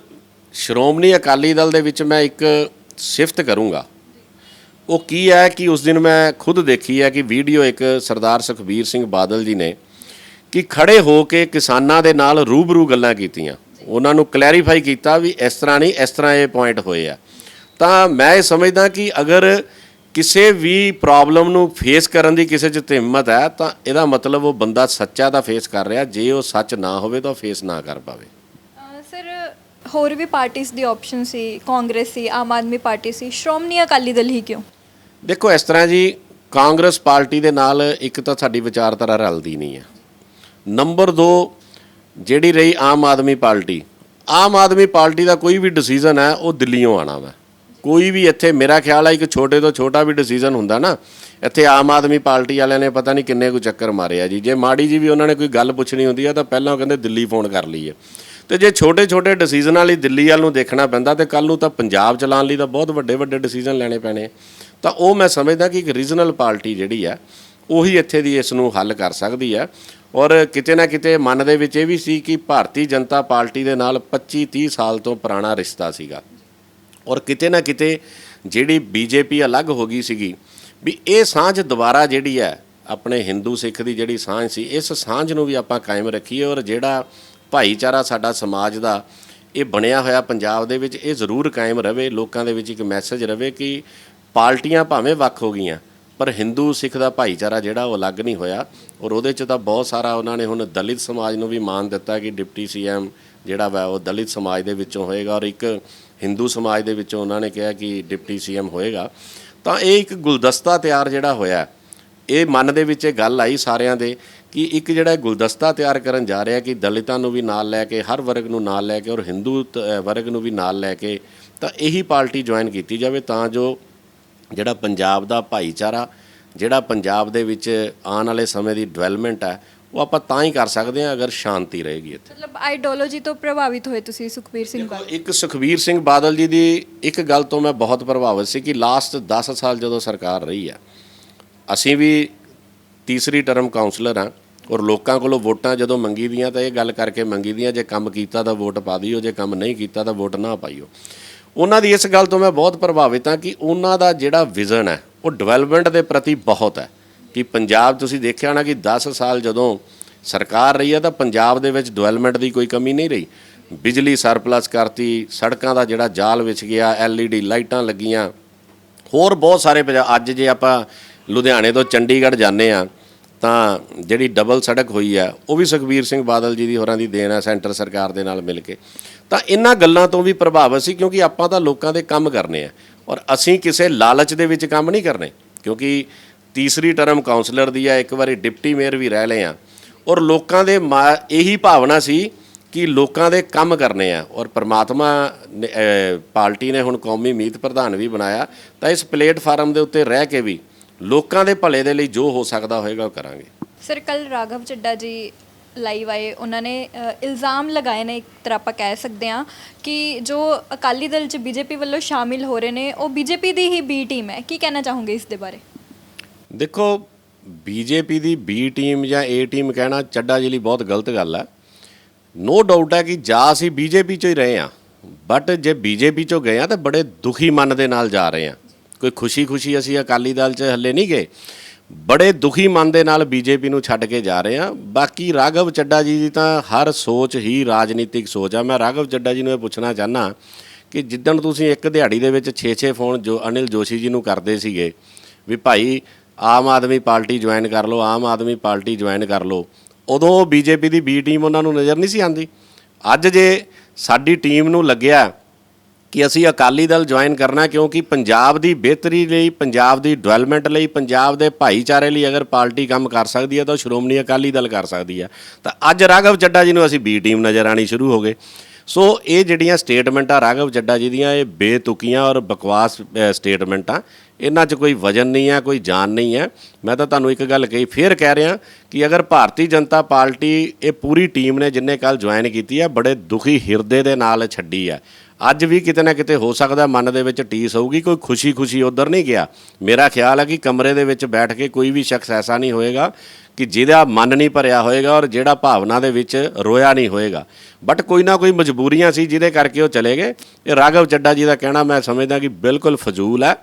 ਸ਼੍ਰੋਮਣੀ ਅਕਾਲੀ ਦਲ ਦੇ ਵਿੱਚ ਮੈਂ ਇੱਕ ਸਿਫਤ ਕਰੂੰਗਾ। ਉਹ ਕੀ ਹੈ ਕਿ ਉਸ ਦਿਨ ਮੈਂ ਖੁਦ ਦੇਖੀ ਹੈ ਕਿ ਵੀਡੀਓ ਇੱਕ ਸਰਦਾਰ ਸੁਖਬੀਰ ਸਿੰਘ ਬਾਦਲ ਜੀ ਨੇ ਕਿ ਖੜੇ ਹੋ ਕੇ ਕਿਸਾਨਾਂ ਦੇ ਨਾਲ ਰੂਬਰੂ ਗੱਲਾਂ ਕੀਤੀਆਂ, ਉਹਨਾਂ ਨੂੰ ਕਲੈਰੀਫਾਈ ਕੀਤਾ ਵੀ ਇਸ ਤਰ੍ਹਾਂ ਨਹੀਂ, ਇਸ ਤਰ੍ਹਾਂ ਇਹ ਪੁਆਇੰਟ ਹੋਏ ਆ। ਤਾਂ ਮੈਂ ਇਹ ਸਮਝਦਾ ਕਿ ਅਗਰ ਕਿਸੇ ਵੀ ਪ੍ਰੋਬਲਮ ਨੂੰ ਫੇਸ ਕਰਨ ਦੀ ਕਿਸੇ 'ਚ ਹਿੰਮਤ ਹੈ ਤਾਂ ਇਹਦਾ ਮਤਲਬ ਉਹ ਬੰਦਾ ਸੱਚਾ ਤਾਂ ਫੇਸ ਕਰ ਰਿਹਾ। ਜੇ ਉਹ ਸੱਚ ਨਾ ਹੋਵੇ ਤਾਂ ਫੇਸ ਨਾ ਕਰ ਪਾਵੇ। ਸਰ, ਹੋਰ ਵੀ ਪਾਰਟੀਆਂ ਦੀ ਆਪਸ਼ਨ ਸੀ, ਕਾਂਗਰਸ ਸੀ, ਆਮ ਆਦਮੀ ਪਾਰਟੀ ਸੀ, ਸ਼੍ਰੋਮਣੀ ਅਕਾਲੀ ਦਲ ਹੀ ਕਿਉਂ? ਦੇਖੋ, ਇਸ ਤਰ੍ਹਾਂ ਜੀ, ਕਾਂਗਰਸ ਪਾਰਟੀ ਦੇ ਨਾਲ ਇੱਕ ਤਾਂ ਸਾਡੀ ਵਿਚਾਰਧਾਰਾ ਰਲਦੀ ਨਹੀਂ ਹੈ। ਨੰਬਰ 2, ਜਿਹੜੀ ਰਹੀ ਆਮ ਆਦਮੀ ਪਾਰਟੀ ਦਾ ਕੋਈ ਵੀ ਡਿਸੀਜਨ ਹੈ ਉਹ ਦਿੱਲੀੋਂ ਆਉਣਾ ਵਾ। ਕੋਈ ਵੀ ਇੱਥੇ ਮੇਰਾ ਖਿਆਲ ਹੈ ਇੱਕ ਛੋਟੇ ਤੋਂ ਛੋਟਾ ਵੀ ਡਿਸੀਜਨ ਹੁੰਦਾ ਨਾ, ਇੱਥੇ ਆਮ ਆਦਮੀ ਪਾਰਟੀ ਵਾਲਿਆਂ ਨੇ ਪਤਾ ਨਹੀਂ ਕਿੰਨੇ ਕੁ ਚੱਕਰ ਮਾਰੇ ਆ ਜੀ। ਜੇ ਮਾੜੀ ਜੀ ਵੀ ਉਹਨਾਂ ਨੇ ਕੋਈ ਗੱਲ ਪੁੱਛਣੀ ਹੁੰਦੀ ਆ ਤਾਂ ਪਹਿਲਾਂ ਉਹ ਕਹਿੰਦੇ ਦਿੱਲੀ ਫੋਨ ਕਰ ਲਈਏ। ਤੇ ਜੇ ਛੋਟੇ ਛੋਟੇ ਡਿਸੀਜਨਾਂ ਲਈ ਦਿੱਲੀ ਵੱਲ ਨੂੰ ਦੇਖਣਾ ਪੈਂਦਾ, ਤੇ ਕੱਲ੍ਹ ਨੂੰ ਤਾਂ ਪੰਜਾਬ ਚਲਾਉਣ ਲਈ ਤਾਂ ਬਹੁਤ ਵੱਡੇ ਵੱਡੇ ਡਿਸੀਜਨ ਲੈਣੇ ਪੈਣੇ। ਤਾਂ ਉਹ ਮੈਂ ਸਮਝਦਾ ਕਿ ਇੱਕ ਰੀਜਨਲ ਪਾਰਟੀ ਜਿਹੜੀ ਆ ਉਹੀ ਇੱਥੇ ਦੀ ਇਸ ਨੂੰ ਹੱਲ ਕਰ ਸਕਦੀ ਹੈ। ਔਰ ਕਿਤੇ ਨਾ ਕਿਤੇ ਮਨ ਦੇ ਵਿੱਚ ਇਹ ਵੀ ਸੀ ਕਿ ਭਾਰਤੀ ਜਨਤਾ ਪਾਰਟੀ ਦੇ ਨਾਲ 25-30 ਸਾਲ ਤੋਂ ਪੁਰਾਣਾ ਰਿਸ਼ਤਾ ਸੀਗਾ, ਔਰ ਕਿਤੇ ਨਾ ਕਿਤੇ ਜਿਹੜੀ ਬੀਜੇਪੀ ਅਲੱਗ ਹੋ ਗਈ ਸੀਗੀ ਵੀ ਇਹ ਸਾਂਝ ਦੁਬਾਰਾ ਜਿਹੜੀ ਹੈ ਆਪਣੇ ਹਿੰਦੂ ਸਿੱਖ ਦੀ ਜਿਹੜੀ ਸਾਂਝ ਸੀ, ਇਸ ਸਾਂਝ ਨੂੰ ਵੀ ਆਪਾਂ ਕਾਇਮ ਰੱਖੀਏ। ਔਰ ਜਿਹੜਾ ਭਾਈਚਾਰਾ ਸਾਡਾ ਸਮਾਜ ਦਾ ਇਹ ਬਣਿਆ ਹੋਇਆ ਪੰਜਾਬ ਦੇ ਵਿੱਚ, ਇਹ ਜ਼ਰੂਰ ਕਾਇਮ ਰਵੇ। ਲੋਕਾਂ ਦੇ ਵਿੱਚ ਇੱਕ ਮੈਸੇਜ ਰਵੇ ਕਿ ਪਾਰਟੀਆਂ ਭਾਵੇਂ ਵੱਖ ਹੋ ਗਈਆਂ ਪਰ ਹਿੰਦੂ ਸਿੱਖ ਦਾ ਭਾਈਚਾਰਾ ਜਿਹੜਾ ਉਹ ਅਲੱਗ ਨਹੀਂ ਹੋਇਆ। ਔਰ ਉਹਦੇ 'ਚ ਤਾਂ ਬਹੁਤ ਸਾਰਾ ਉਹਨਾਂ ਨੇ ਹੁਣ ਦਲਿਤ ਸਮਾਜ ਨੂੰ ਵੀ ਮਾਣ ਦਿੱਤਾ ਕਿ ਡਿਪਟੀ ਸੀਐਮ ਜਿਹੜਾ ਵਾ ਉਹ ਦਲਿਤ ਸਮਾਜ ਦੇ ਵਿੱਚੋਂ ਹੋਏਗਾ, ਔਰ ਇੱਕ ਹਿੰਦੂ ਸਮਾਜ ਦੇ ਵਿੱਚੋਂ ਉਹਨਾਂ ਨੇ ਕਿਹਾ ਕਿ ਡਿਪਟੀ ਸੀਐਮ ਹੋਏਗਾ। ਤਾਂ ਇਹ ਇੱਕ ਗੁਲਦਸਤਾ ਤਿਆਰ ਜਿਹੜਾ ਹੋਇਆ, ਇਹ ਮਨ ਦੇ ਵਿੱਚ ਇਹ ਗੱਲ ਆਈ ਸਾਰਿਆਂ ਦੇ ਕਿ ਇੱਕ ਜਿਹੜਾ ਗੁਲਦਸਤਾ ਤਿਆਰ ਕਰਨ ਜਾ ਰਿਹਾ ਕਿ ਦਲਿਤਾਂ ਨੂੰ ਵੀ ਨਾਲ ਲੈ ਕੇ, ਹਰ ਵਰਗ ਨੂੰ ਨਾਲ ਲੈ ਕੇ ਔਰ ਹਿੰਦੂ ਵਰਗ ਨੂੰ ਵੀ ਨਾਲ ਲੈ ਕੇ ਤਾਂ ਇਹੀ ਪਾਰਟੀ ਜੁਆਇਨ ਕੀਤੀ ਜਾਵੇ, ਤਾਂ ਜੋ ਜਿਹੜਾ ਪੰਜਾਬ ਦਾ ਭਾਈਚਾਰਾ, ਜਿਹੜਾ ਪੰਜਾਬ ਦੇ ਵਿੱਚ ਆਉਣ ਵਾਲੇ ਸਮੇਂ ਦੀ ਡਿਵੈਲਪਮੈਂਟ ਹੈ, ਉਹ ਆਪਾਂ ਤਾਂ ਹੀ ਕਰ ਸਕਦੇ ਹਾਂ ਅਗਰ ਸ਼ਾਂਤੀ ਰਹੇਗੀ ਇੱਥੇ। ਮਤਲਬ ਆਈਡੀਓਲੋਜੀ ਤੋਂ ਪ੍ਰਭਾਵਿਤ ਹੋਏ ਤੁਸੀਂ ਸੁਖਬੀਰ ਸਿੰਘ ਬਾਦਲ? ਇੱਕ ਸੁਖਬੀਰ ਸਿੰਘ ਬਾਦਲ ਜੀ ਦੀ ਇੱਕ ਗੱਲ ਤੋਂ ਮੈਂ ਬਹੁਤ ਪ੍ਰਭਾਵਿਤ ਸੀ ਕਿ ਲਾਸਟ 10 ਸਾਲ ਜਦੋਂ ਸਰਕਾਰ ਰਹੀ ਹੈ, ਅਸੀਂ ਵੀ ਤੀਸਰੀ ਟਰਮ ਕਾਉਂਸਲਰ ਹਾਂ ਔਰ ਲੋਕਾਂ ਕੋਲੋਂ ਵੋਟਾਂ ਜਦੋਂ ਮੰਗੀ ਦੀਆਂ ਤਾਂ ਇਹ ਗੱਲ ਕਰਕੇ ਮੰਗੀ ਦੀਆਂ ਜੇ ਕੰਮ ਕੀਤਾ ਤਾਂ ਵੋਟ ਪਾ ਦਿਓ, ਜੇ ਕੰਮ ਨਹੀਂ ਕੀਤਾ ਤਾਂ ਵੋਟ ਨਾ ਪਾਈਓ। ਉਹਨਾਂ ਦੀ ਇਸ ਗੱਲ ਤੋਂ ਮੈਂ ਬਹੁਤ ਪ੍ਰਭਾਵਿਤ ਹਾਂ ਕਿ ਉਹਨਾਂ ਦਾ ਜਿਹੜਾ ਵਿਜ਼ਨ ਹੈ ਉਹ ਡਿਵੈਲਪਮੈਂਟ ਦੇ ਪ੍ਰਤੀ ਬਹੁਤ ਹੈ ਕਿ ਪੰਜਾਬ, ਤੁਸੀਂ ਦੇਖਿਆ ਨਾ ਕਿ 10 ਸਾਲ ਜਦੋਂ ਸਰਕਾਰ ਰਹੀ ਹੈ ਤਾਂ ਪੰਜਾਬ ਦੇ ਵਿੱਚ ਡਿਵੈਲਪਮੈਂਟ ਦੀ ਕੋਈ ਕਮੀ ਨਹੀਂ ਰਹੀ। ਬਿਜਲੀ ਸਰਪਲਸ ਕਰਤੀ, ਸੜਕਾਂ ਦਾ ਜਿਹੜਾ ਜਾਲ ਵਿਛ ਗਿਆ, LED ਲਾਈਟਾਂ ਲੱਗੀਆਂ, ਹੋਰ ਬਹੁਤ ਸਾਰੇ ਅੱਜ ਜੇ ਆਪਾਂ ਲੁਧਿਆਣੇ ਤੋਂ ਚੰਡੀਗੜ੍ਹ ਜਾਂਦੇ ਹਾਂ ਤਾਂ ਜਿਹੜੀ ਡਬਲ ਸੜਕ ਹੋਈ ਹੈ ਉਹ ਵੀ ਸੁਖਬੀਰ ਸਿੰਘ ਬਾਦਲ ਜੀ ਦੀ ਹੋਰਾਂ ਦੀ ਦੇਣ ਹੈ, ਸੈਂਟਰ ਸਰਕਾਰ ਦੇ ਨਾਲ ਮਿਲ ਕੇ। ਤਾਂ ਇਹਨਾਂ ਗੱਲਾਂ ਤੋਂ ਵੀ ਪ੍ਰਭਾਵਿਤ ਸੀ ਕਿਉਂਕਿ ਆਪਾਂ ਤਾਂ ਲੋਕਾਂ ਦੇ ਕੰਮ ਕਰਨੇ ਆ ਔਰ ਅਸੀਂ ਕਿਸੇ ਲਾਲਚ ਦੇ ਵਿੱਚ ਕੰਮ ਨਹੀਂ ਕਰਨੇ, ਕਿਉਂਕਿ ਤੀਸਰੀ ਟਰਮ ਕਾਉਂਸਲਰ ਦੀ ਆ, ਇੱਕ ਵਾਰੀ ਡਿਪਟੀ ਮੇਅਰ ਵੀ ਰਹਿ ਲਏ ਆ ਔਰ ਲੋਕਾਂ ਦੇ ਇਹੀ ਭਾਵਨਾ ਸੀ ਕਿ ਲੋਕਾਂ ਦੇ ਕੰਮ ਕਰਨੇ ਆ। ਔਰ ਪ੍ਰਮਾਤਮਾ ਪਾਰਟੀ ਨੇ ਹੁਣ ਕੌਮੀ ਮੀਤ ਪ੍ਰਧਾਨ ਵੀ ਬਣਾਇਆ, ਤਾਂ ਇਸ ਪਲੇਟਫਾਰਮ ਦੇ ਉੱਤੇ ਰਹਿ ਕੇ ਵੀ ਲੋਕਾਂ ਦੇ ਭਲੇ ਦੇ ਲਈ ਜੋ ਹੋ ਸਕਦਾ ਹੋਏਗਾ ਉਹ ਕਰਾਂਗੇ। ਸਰ, ਕੱਲ ਰਾਘਵ ਚੱਡਾ ਜੀ ਲਾਈਵ ਆਏ, ਉਹਨਾਂ ਨੇ ਇਲਜ਼ਾਮ ਲਗਾਏ ਨੇ, ਇੱਕ ਤਰ੍ਹਾਂ ਆਪਾਂ ਕਹਿ ਸਕਦੇ ਹਾਂ ਕਿ ਜੋ ਅਕਾਲੀ ਦਲ 'ਚ ਬੀਜੇਪੀ ਵੱਲੋਂ ਸ਼ਾਮਿਲ ਹੋ ਰਹੇ ਨੇ ਉਹ ਬੀਜੇਪੀ ਦੀ ਹੀ ਬੀ ਟੀਮ ਹੈ। ਕੀ ਕਹਿਣਾ ਚਾਹੋਗੇ ਇਸ ਦੇ ਬਾਰੇ? ਦੇਖੋ, ਬੀਜੇਪੀ ਦੀ ਬੀ ਟੀਮ ਜਾਂ ਏ ਟੀਮ ਕਹਿਣਾ ਚੱਡਾ ਜੀ ਲਈ ਬਹੁਤ ਗਲਤ ਗੱਲ ਹੈ। ਨੋ ਡਾਊਟ ਹੈ ਕਿ ਜਾਂ ਅਸੀਂ ਬੀਜੇਪੀ 'ਚੋਂ ਹੀ ਰਹੇ ਹਾਂ, ਬਟ ਜੇ ਬੀਜੇਪੀ 'ਚੋਂ ਗਏ ਹਾਂ ਤਾਂ ਬੜੇ ਦੁਖੀ ਮਨ ਦੇ ਨਾਲ ਜਾ ਰਹੇ ਹਾਂ। ਕੋਈ ਖੁਸ਼ੀ ਅਸੀਂ ਅਕਾਲੀ ਦਲ 'ਚ ਹੱਲੇ ਨਹੀਂ ਗਏ, ਬੜੇ ਦੁਖੀ ਮਨ ਦੇ ਨਾਲ ਬੀਜੇਪੀ ਨੂੰ ਛੱਡ ਕੇ ਜਾ ਰਹੇ ਹਾਂ। ਬਾਕੀ ਰਾਘਵ ਚੱਡਾ ਜੀ ਦੀ ਤਾਂ ਹਰ ਸੋਚ ਹੀ ਰਾਜਨੀਤਿਕ ਸੋਚ ਆ। ਮੈਂ ਰਾਘਵ ਚੱਡਾ ਜੀ ਨੂੰ ਇਹ ਪੁੱਛਣਾ ਚਾਹੁੰਦਾ ਕਿ ਜਿੱਦਣ ਤੁਸੀਂ ਇੱਕ ਦਿਹਾੜੀ ਦੇ ਵਿੱਚ 6-6 ਫੋਨ ਜੋ ਅਨਿਲ ਜੋਸ਼ੀ ਜੀ ਨੂੰ ਕਰਦੇ ਸੀਗੇ ਵੀ ਭਾਈ ਆਮ ਆਦਮੀ ਪਾਰਟੀ ਜੁਆਇਨ ਕਰ ਲਓ, ਆਮ ਆਦਮੀ ਪਾਰਟੀ ਜੁਆਇਨ ਕਰ ਲਓ, ਉਦੋਂ ਬੀਜੇਪੀ ਦੀ ਬੀ ਟੀਮ ਉਹਨਾਂ ਨੂੰ ਨਜ਼ਰ ਨਹੀਂ ਸੀ ਆਉਂਦੀ। ਅੱਜ ਜੇ ਸਾਡੀ ਟੀਮ ਨੂੰ ਲੱਗਿਆ ਕਿ ਅਸੀਂ ਅਕਾਲੀ ਦਲ ਜੁਆਇਨ ਕਰਨਾ ਕਿਉਂਕਿ ਪੰਜਾਬ ਦੀ ਬਿਹਤਰੀ ਲਈ, ਪੰਜਾਬ ਦੀ ਡਿਵੈਲਪਮੈਂਟ ਲਈ, ਪੰਜਾਬ ਦੇ ਭਾਈਚਾਰੇ ਲਈ ਅਗਰ ਪਾਰਟੀ ਕੰਮ ਕਰ ਸਕਦੀ ਹੈ ਤਾਂ ਸ਼੍ਰੋਮਣੀ ਅਕਾਲੀ ਦਲ ਕਰ ਸਕਦੀ ਹੈ, ਤਾਂ ਅੱਜ ਰਾਘਵ ਚੱਡਾ ਜੀ ਨੂੰ ਅਸੀਂ ਬੀ ਟੀਮ ਨਜ਼ਰ ਆਉਣੀ ਸ਼ੁਰੂ ਹੋ ਗਏ। ਸੋ ਇਹ ਜਿਹੜੀਆਂ ਸਟੇਟਮੈਂਟਾਂ ਰਾਘਵ ਚੱਡਾ ਜੀ ਦੀਆਂ, ਇਹ ਬੇਤੁਕੀਆਂ ਔਰ ਬਕਵਾਸ ਸਟੇਟਮੈਂਟਾਂ, ਇਹਨਾਂ 'ਚ ਕੋਈ ਵਜਨ ਨਹੀਂ ਹੈ, ਕੋਈ ਜਾਨ ਨਹੀਂ ਹੈ। ਮੈਂ ਤਾਂ ਤੁਹਾਨੂੰ ਇੱਕ ਗੱਲ ਕਹੀ, ਫੇਰ ਕਹਿ ਰਿਹਾ ਕਿ ਅਗਰ ਭਾਰਤੀ ਜਨਤਾ ਪਾਰਟੀ ਇਹ ਪੂਰੀ ਟੀਮ ਨੇ ਜਿੰਨੇ ਕੱਲ੍ਹ ਜੁਆਇਨ ਕੀਤੀ ਹੈ ਬੜੇ ਦੁਖੀ ਹਿਰਦੇ ਦੇ ਨਾਲ ਛੱਡੀ ਹੈ। ਅੱਜ ਵੀ ਕਿਤੇ ਨਾ ਕਿਤੇ ਹੋ ਸਕਦਾ ਮਨ ਦੇ ਵਿੱਚ ਟੀਸ ਹੋਊਗੀ, ਕੋਈ ਖੁਸ਼ੀ ਉੱਧਰ ਨਹੀਂ ਗਿਆ। ਮੇਰਾ ਖਿਆਲ ਹੈ ਕਿ ਕਮਰੇ ਦੇ ਵਿੱਚ ਬੈਠ ਕੇ ਕੋਈ ਵੀ ਸ਼ਖਸ ਐਸਾ ਨਹੀਂ ਹੋਏਗਾ ਕਿ ਜਿਹਦਾ ਮਨ ਨਹੀਂ ਭਰਿਆ ਹੋਏਗਾ ਔਰ ਜਿਹੜਾ ਭਾਵਨਾ ਦੇ ਵਿੱਚ ਰੋਇਆ ਨਹੀਂ ਹੋਏਗਾ। ਬਟ ਕੋਈ ਨਾ ਕੋਈ ਮਜਬੂਰੀਆਂ ਸੀ ਜਿਹਦੇ ਕਰਕੇ ਉਹ ਚਲੇ ਗਏ। ਇਹ ਰਾਘਵ ਚੱਡਾ ਜੀ ਦਾ ਕਹਿਣਾ ਮੈਂ ਸਮਝਦਾ ਕਿ ਬਿਲਕੁਲ ਫਜ਼ੂਲ ਹੈ।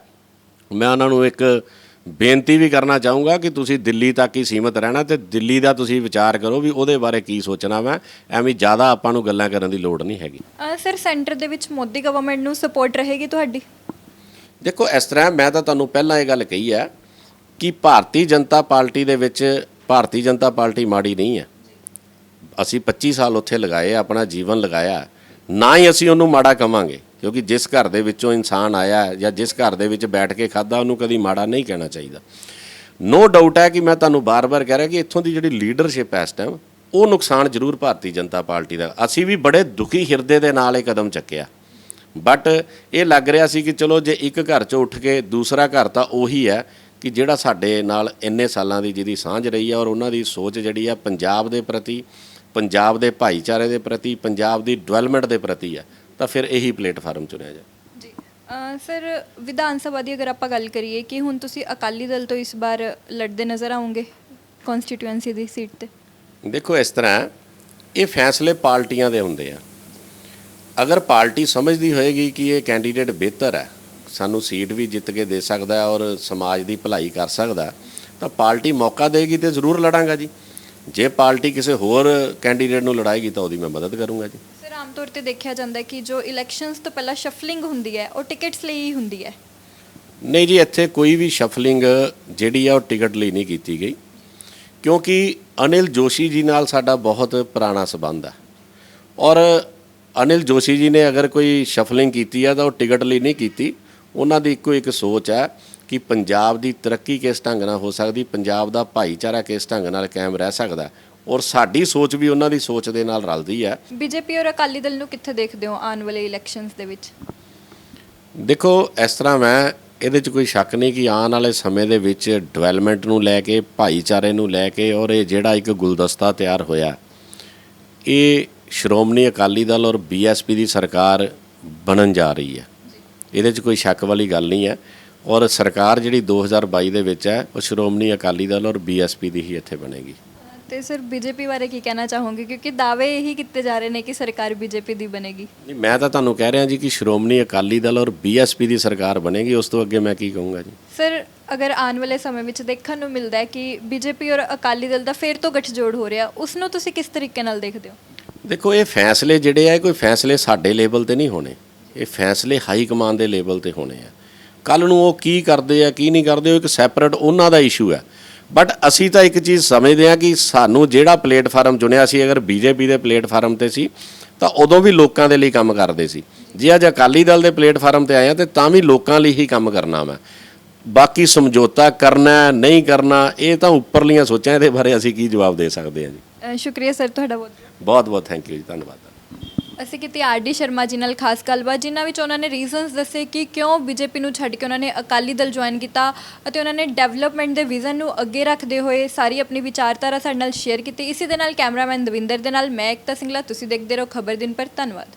ਮੈਂ ਉਹਨਾਂ ਨੂੰ ਇੱਕ ਬੇਨਤੀ ਵੀ ਕਰਨਾ ਚਾਹੂੰਗਾ ਕਿ ਤੁਸੀਂ ਦਿੱਲੀ ਤੱਕ ਹੀ ਸੀਮਤ ਰਹਿਣਾ ਅਤੇ ਦਿੱਲੀ ਦਾ ਤੁਸੀਂ ਵਿਚਾਰ ਕਰੋ ਵੀ ਉਹਦੇ ਬਾਰੇ ਕੀ ਸੋਚਣਾ ਵਾ। ਐਵੇਂ ਜ਼ਿਆਦਾ ਆਪਾਂ ਨੂੰ ਗੱਲਾਂ ਕਰਨ ਦੀ ਲੋੜ ਨਹੀਂ ਹੈਗੀ। ਸਰ, ਸੈਂਟਰ ਦੇ ਵਿੱਚ ਮੋਦੀ ਗਵਰਨਮੈਂਟ ਨੂੰ ਸਪੋਰਟ ਰਹੇਗੀ ਤੁਹਾਡੀ? ਦੇਖੋ, ਇਸ ਤਰ੍ਹਾਂ ਮੈਂ ਤਾਂ ਤੁਹਾਨੂੰ ਪਹਿਲਾਂ ਇਹ ਗੱਲ ਕਹੀ ਹੈ ਕਿ ਭਾਰਤੀ ਜਨਤਾ ਪਾਰਟੀ ਦੇ ਵਿੱਚ ਭਾਰਤੀ ਜਨਤਾ ਪਾਰਟੀ ਮਾੜੀ ਨਹੀਂ ਹੈ। ਅਸੀਂ 25 ਸਾਲ ਉੱਥੇ ਲਗਾਏ, ਆਪਣਾ ਜੀਵਨ ਲਗਾਇਆ, ਨਾ ਹੀ ਅਸੀਂ ਉਹਨੂੰ ਮਾੜਾ ਕਵਾਂਗੇ ਕਿਉਂਕਿ ਜਿਸ ਘਰ ਦੇ ਵਿੱਚੋਂ ਇਨਸਾਨ ਆਇਆ ਜਾਂ ਜਿਸ ਘਰ ਦੇ ਵਿੱਚ ਬੈਠ ਕੇ ਖਾਧਾ ਉਹਨੂੰ ਕਦੀ ਮਾੜਾ ਨਹੀਂ ਕਹਿਣਾ ਚਾਹੀਦਾ। ਨੋ ਡਾਊਟ ਹੈ ਕਿ ਮੈਂ ਤੁਹਾਨੂੰ ਬਾਰ-ਬਾਰ ਕਹਿ ਰਿਹਾ ਕਿ ਇੱਥੋਂ ਦੀ ਜਿਹੜੀ ਲੀਡਰਸ਼ਿਪ ਹੈ ਇਸ ਟਾਈਮ ਉਹ ਨੁਕਸਾਨ ਜ਼ਰੂਰ ਭਾਰਤੀ ਜਨਤਾ ਪਾਰਟੀ ਦਾ। ਅਸੀਂ ਵੀ ਬੜੇ ਦੁਖੀ ਹਿਰਦੇ ਦੇ ਨਾਲ ਇਹ ਕਦਮ ਚੱਕਿਆ, ਬਟ ਇਹ ਲੱਗ ਰਿਹਾ ਸੀ ਕਿ ਚਲੋ ਜੇ ਇੱਕ ਘਰ 'ਚੋਂ ਉੱਠ ਕੇ ਦੂਸਰਾ ਘਰ ਤਾਂ ਉਹੀ ਹੈ ਕਿ ਜਿਹੜਾ ਸਾਡੇ ਨਾਲ ਇੰਨੇ ਸਾਲਾਂ ਦੀ ਜਿਹਦੀ ਸਾਂਝ ਰਹੀ ਹੈ ਔਰ ਉਹਨਾਂ ਦੀ ਸੋਚ ਜਿਹੜੀ ਆ ਪੰਜਾਬ ਦੇ ਪ੍ਰਤੀ, ਪੰਜਾਬ ਦੇ ਭਾਈਚਾਰੇ ਦੇ ਪ੍ਰਤੀ, ਪੰਜਾਬ ਦੀ ਡਿਵੈਲਪਮੈਂਟ ਦੇ ਪ੍ਰਤੀ ਹੈ, ਤਾਂ ਫਿਰ ਇਹੀ ਪਲੇਟਫਾਰਮ ਚੁਣਿਆ ਜਾਏ। ਜੀ, ਸਰ ਵਿਧਾਨ ਸਭਾ ਦੀ ਅਗਰ ਆਪਾਂ ਗੱਲ ਕਰੀਏ ਕਿ ਹੁਣ ਤੁਸੀਂ ਅਕਾਲੀ ਦਲ ਤੋਂ ਇਸ ਵਾਰ ਲੜਦੇ ਨਜ਼ਰ ਆਉਂਗੇ ਕਨਸਟੀਟੂਐਂਸੀ ਦੀ ਸੀਟ ਤੇ? ਦੇਖੋ ਇਸ ਤਰ੍ਹਾਂ ਇਹ ਫੈਸਲੇ ਪਾਰਟੀਆਂ ਦੇ ਹੁੰਦੇ ਆ। ਅਗਰ ਪਾਰਟੀ ਸਮਝਦੀ ਹੋਏਗੀ ਕਿ ਇਹ ਕੈਂਡੀਡੇਟ ਬਿਹਤਰ ਹੈ, ਸਾਨੂੰ ਸੀਟ ਵੀ ਜਿੱਤ ਕੇ ਦੇ ਸਕਦਾ ਹੈ ਔਰ ਸਮਾਜ ਦੀ ਭਲਾਈ ਕਰ ਸਕਦਾ, ਤਾਂ ਪਾਰਟੀ ਮੌਕਾ ਦੇਗੀ ਤੇ ਜ਼ਰੂਰ ਲੜਾਂਗਾ ਜੀ। ਜੇ ਪਾਰਟੀ ਕਿਸੇ ਹੋਰ ਕੈਂਡੀਡੇਟ ਨੂੰ ਲੜਾਏਗੀ ਤਾਂ ਉਹਦੀ ਮੈਂ ਮਦਦ ਕਰੂੰਗਾ ਜੀ। ਸਰ ਆਮ ਤੌਰ ਤੇ ਦੇਖਿਆ ਜਾਂਦਾ ਹੈ ਕਿ ਜੋ ਇਲੈਕਸ਼ਨਸ ਤੋਂ ਪਹਿਲਾਂ ਸ਼ਫਲਿੰਗ ਹੁੰਦੀ ਹੈ ਉਹ ਟਿਕਟਸ ਲਈ ਹੀ ਹੁੰਦੀ ਹੈ। ਨਹੀਂ ਜੀ, ਇੱਥੇ ਕੋਈ ਵੀ ਸ਼ਫਲਿੰਗ ਜਿਹੜੀ ਆ ਉਹ ਟਿਕਟ ਲਈ ਨਹੀਂ ਕੀਤੀ ਗਈ, ਕਿਉਂਕਿ ਅਨਿਲ ਜੋਸ਼ੀ ਜੀ ਨਾਲ ਸਾਡਾ ਬਹੁਤ ਪੁਰਾਣਾ ਸਬੰਧ ਹੈ ਔਰ ਅਨਿਲ ਜੋਸ਼ੀ ਜੀ ਨੇ ਅਗਰ ਕੋਈ ਸ਼ਫਲਿੰਗ ਕੀਤੀ ਹੈ ਤਾਂ ਉਹ ਟਿਕਟ ਲਈ ਨਹੀਂ ਕੀਤੀ। ਉਹਨਾਂ ਦੀ ਇੱਕੋ ਇੱਕ ਸੋਚ ਹੈ ਕਿ ਪੰਜਾਬ ਦੀ ਤਰੱਕੀ ਕਿਸ ਢੰਗ ਨਾਲ ਹੋ ਸਕਦੀ, ਪੰਜਾਬ ਦਾ ਭਾਈਚਾਰਾ ਕਿਸ ਢੰਗ ਨਾਲ ਕਾਇਮ ਰਹਿ ਸਕਦਾ, ਔਰ ਸਾਡੀ ਸੋਚ ਵੀ ਉਹਨਾਂ ਦੀ ਸੋਚ ਦੇ ਨਾਲ ਰਲਦੀ ਹੈ। ਬੀਜੇਪੀ ਔਰ ਅਕਾਲੀ ਦਲ ਨੂੰ ਕਿੱਥੇ ਦੇਖਦੇ ਹੋ ਆਉਣ ਵਾਲੇ ਇਲੈਕਸ਼ਨਸ ਦੇ ਵਿੱਚ? ਦੇਖੋ ਇਸ ਤਰ੍ਹਾਂ ਮੈਂ ਇਹਦੇ 'ਚ ਕੋਈ ਸ਼ੱਕ ਨਹੀਂ ਕਿ ਆਉਣ ਵਾਲੇ ਸਮੇਂ ਦੇ ਵਿੱਚ ਡਿਵੈਲਪਮੈਂਟ ਨੂੰ ਲੈ ਕੇ, ਭਾਈਚਾਰੇ ਨੂੰ ਲੈ ਕੇ ਔਰ ਇਹ ਜਿਹੜਾ ਇੱਕ ਗੁਲਦਸਤਾ ਤਿਆਰ ਹੋਇਆ, ਇਹ ਸ਼੍ਰੋਮਣੀ ਅਕਾਲੀ ਦਲ ਔਰ ਬੀਐਸਪੀ ਦੀ ਸਰਕਾਰ ਬਣਨ ਜਾ ਰਹੀ ਹੈ। ਇਹਦੇ 'ਚ ਕੋਈ ਸ਼ੱਕ ਵਾਲੀ ਗੱਲ ਨਹੀਂ ਹੈ ਔਰ ਸਰਕਾਰ ਜਿਹੜੀ 2022 ਦੇ ਵਿੱਚ ਹੈ ਉਹ ਸ਼੍ਰੋਮਣੀ ਅਕਾਲੀ ਦਲ ਔਰ ਬੀਐਸਪੀ ਦੀ ਹੀ ਇੱਥੇ ਬਣੇਗੀ। ਤੇ ਸਰ ਬੀਜੇਪੀ ਬਾਰੇ ਕੀ ਕਹਿਣਾ ਚਾਹੋਗੇ, ਕਿਉਂਕਿ ਦਾਅਵੇ ਇਹੀ ਕੀਤੇ ਜਾ ਰਹੇ ਨੇ ਕਿ ਸਰਕਾਰ ਬੀਜੇਪੀ ਦੀ ਬਣੇਗੀ? ਨਹੀਂ, ਮੈਂ ਤਾਂ ਤੁਹਾਨੂੰ ਕਹਿ ਰਿਹਾ ਜੀ ਕਿ ਸ਼੍ਰੋਮਣੀ ਅਕਾਲੀ ਦਲ ਔਰ ਬੀਐਸਪੀ ਦੀ ਸਰਕਾਰ ਬਣੇਗੀ, ਉਸ ਤੋਂ ਅੱਗੇ ਮੈਂ ਕੀ ਕਹੂੰਗਾ ਜੀ। ਸਰ ਅਗਰ ਆਉਣ ਵਾਲੇ ਸਮੇਂ ਵਿੱਚ ਦੇਖਣ ਨੂੰ ਮਿਲਦਾ ਹੈ ਕਿ ਬੀਜੇਪੀ ਔਰ ਅਕਾਲੀ ਦਲ ਦਾ ਫੇਰ ਤੋਂ ਗੱਠਜੋੜ ਹੋ ਰਿਹਾ, ਉਸ ਨੂੰ ਤੁਸੀਂ ਕਿਸ ਤਰੀਕੇ ਨਾਲ ਦੇਖਦੇ ਹੋ? ਦੇਖੋ ਇਹ ਫੈਸਲੇ ਜਿਹੜੇ ਆ, ਕੋਈ ਫੈਸਲੇ ਸਾਡੇ ਲੈਵਲ ਤੇ ਨਹੀਂ ਹੋਣੇ, ਇਹ ਫੈਸਲੇ ਹਾਈ ਕਮਾਂਡ ਦੇ ਲੈਵਲ ਤੇ ਹੋਣੇ ਆ। ਕੱਲ ਨੂੰ ਉਹ ਕੀ ਕਰਦੇ ਆ ਕੀ ਨਹੀਂ ਕਰਦੇ ਉਹ ਇੱਕ ਸੈਪਰੇਟ ਉਹਨਾਂ ਦਾ ਇਸ਼ੂ ਹੈ। ਬਟ ਅਸੀਂ ਤਾਂ ਇੱਕ ਚੀਜ਼ ਸਮਝਦੇ ਹਾਂ ਕਿ ਸਾਨੂੰ ਜਿਹੜਾ ਪਲੇਟਫਾਰਮ ਚੁਣਿਆ ਸੀ, ਅਗਰ ਬੀਜੇਪੀ ਦੇ ਪਲੇਟਫਾਰਮ ਤੇ ਸੀ ਤਾਂ ਉਦੋਂ ਵੀ ਲੋਕਾਂ ਦੇ ਲਈ ਕੰਮ ਕਰਦੇ ਸੀ। ਜੇ ਅੱਜ ਅਕਾਲੀ ਦਲ ਦੇ ਪਲੇਟਫਾਰਮ ਤੇ ਆਏ ਆ ਤੇ ਤਾਂ ਵੀ ਲੋਕਾਂ ਲਈ ਹੀ ਕੰਮ ਕਰਨਾ ਵਾ। ਬਾਕੀ ਸਮਝੌਤਾ ਕਰਨਾ ਨਹੀਂ ਕਰਨਾ ਇਹ ਤਾਂ ਉੱਪਰਲੀਆਂ ਸੋਚਾਂ, ਇਹਦੇ ਬਾਰੇ ਅਸੀਂ ਕੀ ਜਵਾਬ ਦੇ ਸਕਦੇ ਹਾਂ ਜੀ। ਸ਼ੁਕਰੀਆ ਸਰ ਤੁਹਾਡਾ ਬਹੁਤ ਬਹੁਤ ਥੈਂਕ ਯੂ ਜੀ, ਧੰਨਵਾਦ। ਅਸੀਂ ਕੀਤੀ ਆਰ.ਡੀ. ਸ਼ਰਮਾ ਜੀ ਨਾਲ ਖਾਸ ਗੱਲਬਾਤ, ਜਿਨ੍ਹਾਂ ਵਿੱਚ ਉਹਨਾਂ ਨੇ ਰੀਜ਼ਨਸ ਦੱਸੇ ਕਿ ਕਿਉਂ ਬੀਜੇਪੀ ਨੂੰ ਛੱਡ ਕੇ ਉਹਨਾਂ ਨੇ ਅਕਾਲੀ ਦਲ ਜੁਆਇਨ ਕੀਤਾ ਅਤੇ ਉਹਨਾਂ ਨੇ ਡਿਵੈਲਪਮੈਂਟ ਦੇ ਵਿਜ਼ਨ ਨੂੰ ਅੱਗੇ ਰੱਖਦੇ ਹੋਏ ਸਾਰੀ ਆਪਣੀ ਵਿਚਾਰਧਾਰਾ ਸਾਡੇ ਨਾਲ ਸ਼ੇਅਰ ਕੀਤੀ। ਇਸੇ ਦੇ ਨਾਲ ਕੈਮਰਾਮੈਨ ਦਵਿੰਦਰ ਦੇ ਨਾਲ ਮੈਂ ਏਕਤਾ ਸਿੰਗਲਾ, ਤੁਸੀਂ ਦੇਖਦੇ ਰਹੋ ਖਬਰ ਦਿਨ ਪਰ। ਧੰਨਵਾਦ।